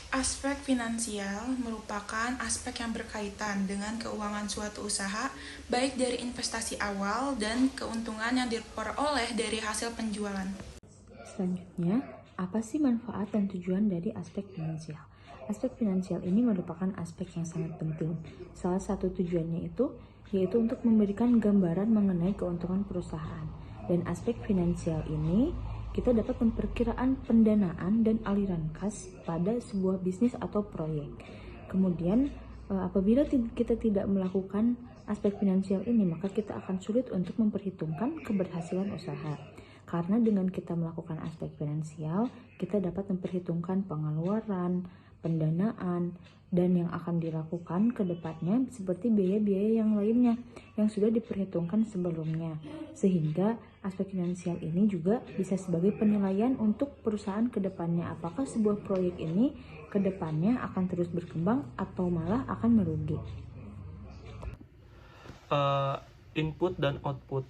Aspek finansial merupakan aspek yang berkaitan dengan keuangan suatu usaha, baik dari investasi awal dan keuntungan yang diperoleh dari hasil penjualan. Selanjutnya, apa sih manfaat dan tujuan dari aspek finansial? Aspek finansial ini merupakan aspek yang sangat penting. Salah satu tujuannya yaitu untuk memberikan gambaran mengenai keuntungan perusahaan. Dan aspek finansial ini kita dapat memperkiraan pendanaan dan aliran kas pada sebuah bisnis atau proyek. Kemudian, apabila kita tidak melakukan aspek finansial ini, maka kita akan sulit untuk memperhitungkan keberhasilan usaha. Karena dengan kita melakukan aspek finansial, kita dapat memperhitungkan pengeluaran, pendanaan, dan yang akan dilakukan ke depannya seperti biaya-biaya yang lainnya yang sudah diperhitungkan sebelumnya. Sehingga aspek finansial ini juga bisa sebagai penilaian untuk perusahaan ke depannya, apakah sebuah proyek ini ke depannya akan terus berkembang atau malah akan merugi. Input dan output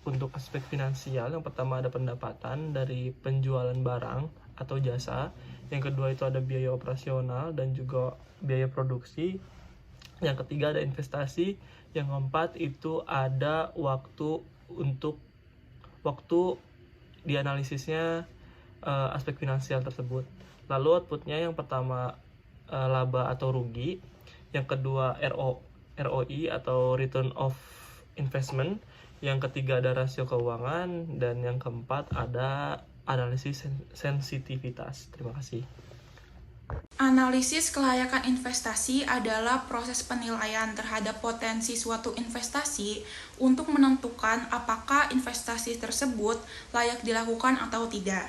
untuk aspek finansial, yang pertama ada pendapatan dari penjualan barang atau jasa, yang kedua itu ada biaya operasional dan juga biaya produksi, yang ketiga ada investasi, yang keempat itu ada waktu dianalisisnya aspek finansial tersebut. Lalu outputnya yang pertama laba atau rugi, yang kedua ROI atau return of investment, yang ketiga ada rasio keuangan, dan yang keempat ada analisis sensitivitas. Terima kasih. Analisis kelayakan investasi adalah proses penilaian terhadap potensi suatu investasi untuk menentukan apakah investasi tersebut layak dilakukan atau tidak.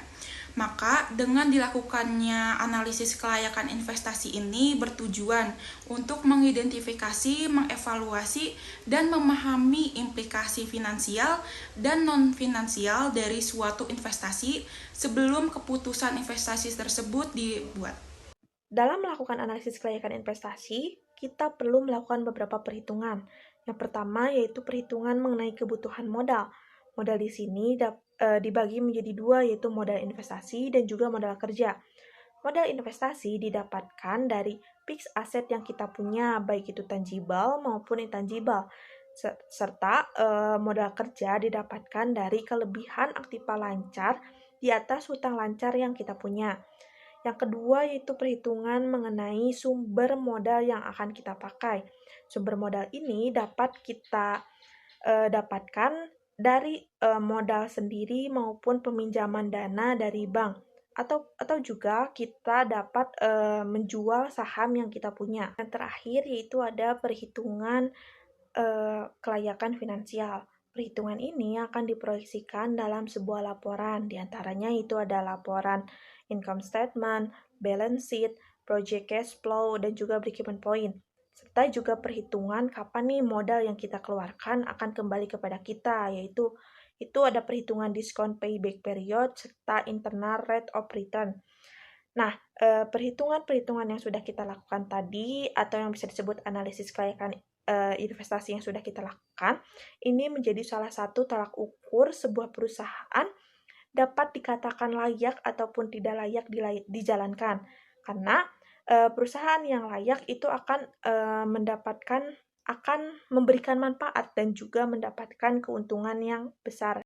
Maka, dengan dilakukannya analisis kelayakan investasi ini bertujuan untuk mengidentifikasi, mengevaluasi, dan memahami implikasi finansial dan non-finansial dari suatu investasi sebelum keputusan investasi tersebut dibuat. Dalam melakukan analisis kelayakan investasi, kita perlu melakukan beberapa perhitungan. Yang pertama yaitu perhitungan mengenai kebutuhan modal. Modal di sini dibagi menjadi dua, yaitu modal investasi dan juga modal kerja. Modal investasi didapatkan dari fixed asset yang kita punya, baik itu tangible maupun intangible. Serta modal kerja didapatkan dari kelebihan aktiva lancar di atas hutang lancar yang kita punya. Yang kedua yaitu perhitungan mengenai sumber modal yang akan kita pakai. Sumber modal ini dapat kita dapatkan dari modal sendiri maupun peminjaman dana dari bank. Atau juga kita dapat menjual saham yang kita punya. Yang terakhir yaitu ada perhitungan kelayakan finansial. Perhitungan ini akan diproyeksikan dalam sebuah laporan. Di antaranya itu ada laporan income statement, balance sheet, project cash flow, dan juga break-even point. Serta juga perhitungan kapan nih modal yang kita keluarkan akan kembali kepada kita, yaitu itu ada perhitungan discount payback period serta internal rate of return. Nah, perhitungan-perhitungan yang sudah kita lakukan tadi atau yang bisa disebut analisis kelayakan investasi yang sudah kita lakukan, ini menjadi salah satu tolak ukur sebuah perusahaan dapat dikatakan layak ataupun tidak layak dijalankan. Karena perusahaan yang layak itu akan akan memberikan manfaat dan juga mendapatkan keuntungan yang besar.